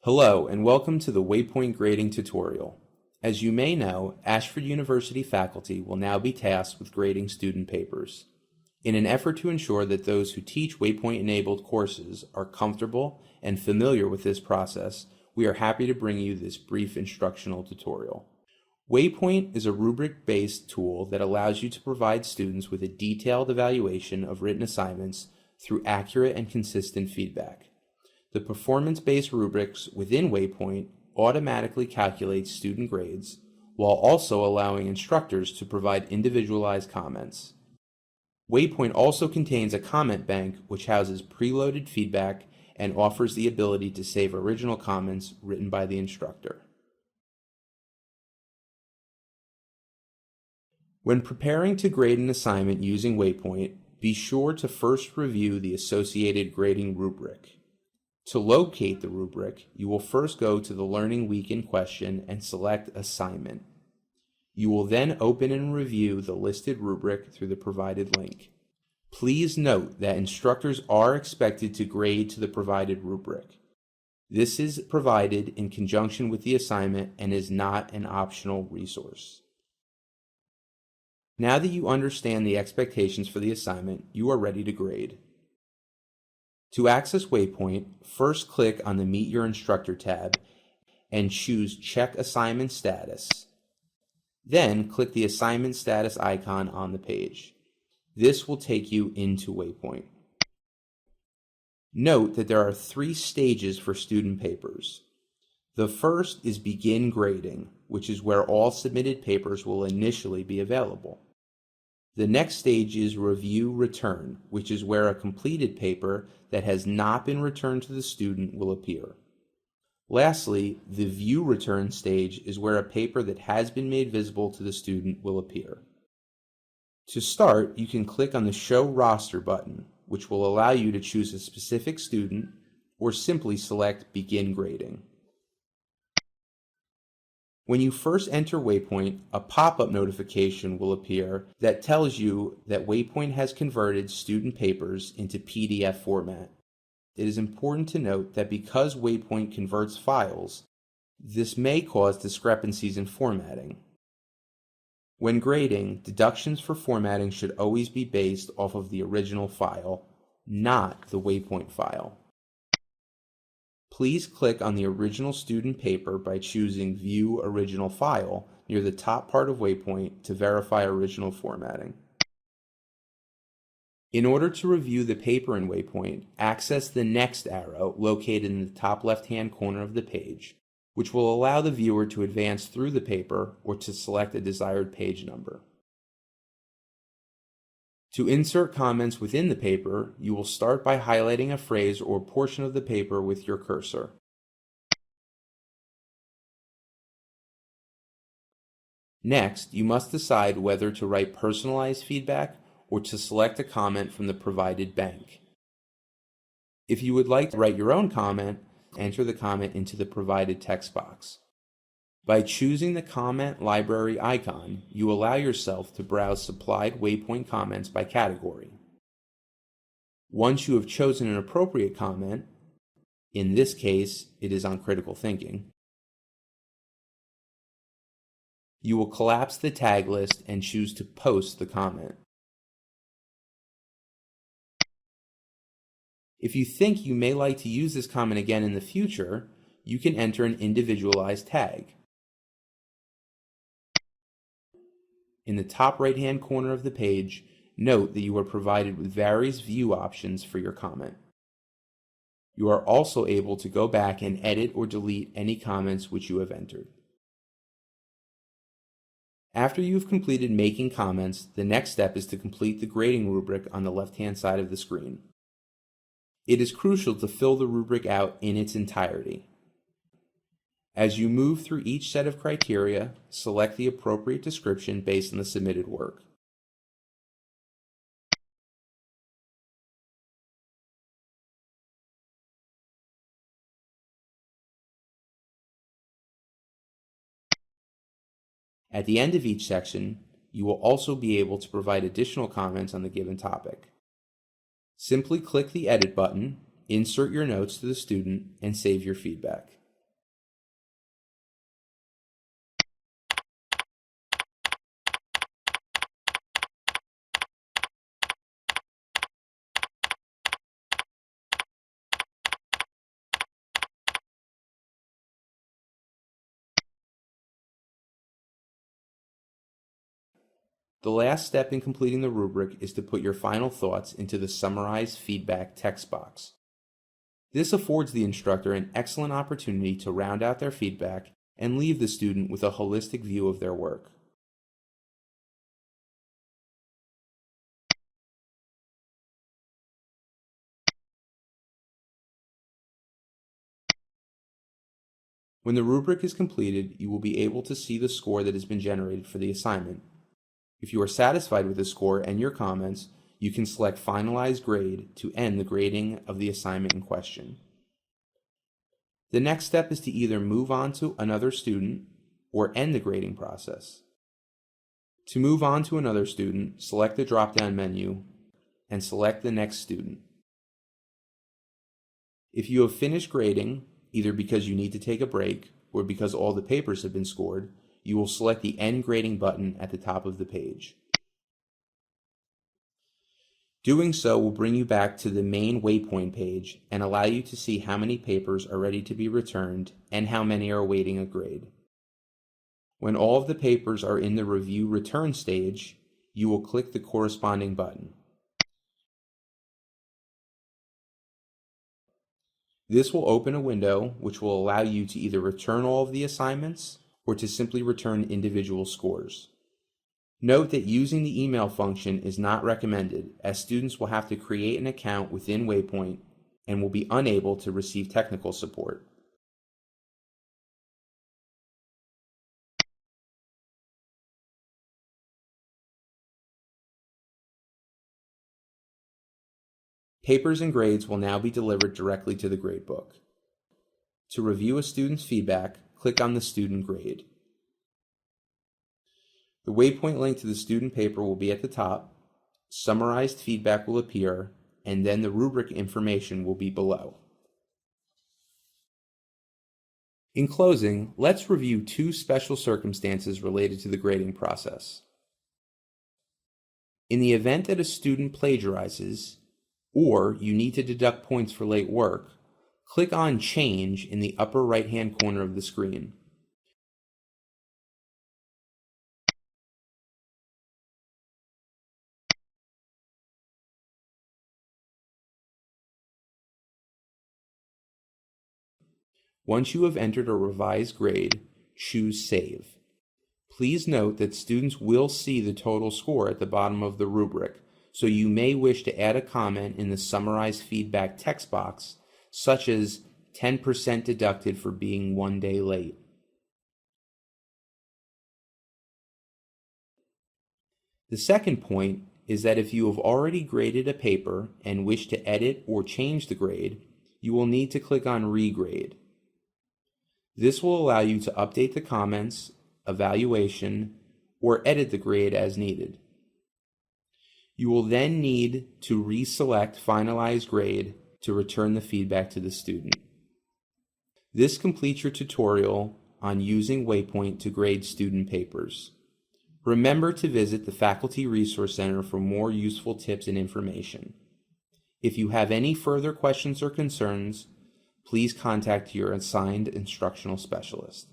Hello and welcome to the Waypoint Grading tutorial. As you may know, Ashford University faculty will now be tasked with grading student papers. In an effort to ensure that those who teach Waypoint-enabled courses are comfortable and familiar with this process, we are happy to bring you this brief instructional tutorial. Waypoint is a rubric-based tool that allows you to provide students with a detailed evaluation of written assignments through accurate and consistent feedback. The performance-based rubrics within Waypoint automatically calculate student grades while also allowing instructors to provide individualized comments. Waypoint also contains a comment bank which houses preloaded feedback and offers the ability to save original comments written by the instructor. When preparing to grade an assignment using Waypoint, be sure to first review the associated grading rubric. To locate the rubric, you will first go to the Learning Week in question and select Assignment. You will then open and review the listed rubric through the provided link. Please note that instructors are expected to grade to the provided rubric. This is provided in conjunction with the assignment and is not an optional resource. Now that you understand the expectations for the assignment, you are ready to grade. To access Waypoint, first click on the Meet Your Instructor tab and choose Check Assignment Status. Then click the Assignment Status icon on the page. This will take you into Waypoint. Note that there are 3 stages for student papers. The first is Begin Grading, which is where all submitted papers will initially be available. The next stage is Review Return, which is where a completed paper that has not been returned to the student will appear. Lastly, the View Return stage is where a paper that has been made visible to the student will appear. To start, you can click on the Show Roster button, which will allow you to choose a specific student, or simply select Begin Grading. When you first enter Waypoint, a pop-up notification will appear that tells you that Waypoint has converted student papers into PDF format. It is important to note that because Waypoint converts files, this may cause discrepancies in formatting. When grading, deductions for formatting should always be based off of the original file, not the Waypoint file. Please click on the original student paper by choosing View Original File near the top part of Waypoint to verify original formatting. In order to review the paper in Waypoint, access the Next arrow located in the top left-hand corner of the page, which will allow the viewer to advance through the paper or to select a desired page number. To insert comments within the paper, you will start by highlighting a phrase or portion of the paper with your cursor. Next, you must decide whether to write personalized feedback or to select a comment from the provided bank. If you would like to write your own comment, enter the comment into the provided text box. By choosing the comment library icon, you allow yourself to browse supplied Waypoint comments by category. Once you have chosen an appropriate comment, in this case it is on critical thinking, you will collapse the tag list and choose to post the comment. If you think you may like to use this comment again in the future, you can enter an individualized tag. In the top right-hand corner of the page, note that you are provided with various view options for your comment. You are also able to go back and edit or delete any comments which you have entered. After you have completed making comments, the next step is to complete the grading rubric on the left-hand side of the screen. It is crucial to fill the rubric out in its entirety. As you move through each set of criteria, select the appropriate description based on the submitted work. At the end of each section, you will also be able to provide additional comments on the given topic. Simply click the Edit button, insert your notes to the student, and save your feedback. The last step in completing the rubric is to put your final thoughts into the summarized feedback text box. This affords the instructor an excellent opportunity to round out their feedback and leave the student with a holistic view of their work. When the rubric is completed, you will be able to see the score that has been generated for the assignment. If you are satisfied with the score and your comments, you can select Finalize Grade to end the grading of the assignment in question. The next step is to either move on to another student or end the grading process. To move on to another student, select the drop-down menu and select the next student. If you have finished grading, either because you need to take a break or because all the papers have been scored, you will select the End Grading button at the top of the page. Doing so will bring you back to the main Waypoint page and allow you to see how many papers are ready to be returned and how many are awaiting a grade. When all of the papers are in the Review Return stage, you will click the corresponding button. This will open a window which will allow you to either return all of the assignments or to simply return individual scores. Note that using the email function is not recommended, as students will have to create an account within Waypoint and will be unable to receive technical support. Papers and grades will now be delivered directly to the gradebook. To review a student's feedback, click on the student grade. The Waypoint link to the student paper will be at the top, summarized feedback will appear, and then the rubric information will be below. In closing, let's review two special circumstances related to the grading process. In the event that a student plagiarizes, or you need to deduct points for late work, click on Change in the upper right-hand corner of the screen. Once you have entered a revised grade, choose Save. Please note that students will see the total score at the bottom of the rubric, so you may wish to add a comment in the Summarized Feedback text box, such as 10% deducted for being 1 day late. The second point is that if you have already graded a paper and wish to edit or change the grade, you will need to click on Regrade. This will allow you to update the comments, evaluation, or edit the grade as needed. You will then need to reselect Finalize Grade to return the feedback to the student. This completes your tutorial on using Waypoint to grade student papers. Remember to visit the Faculty Resource Center for more useful tips and information. If you have any further questions or concerns, please contact your assigned instructional specialist.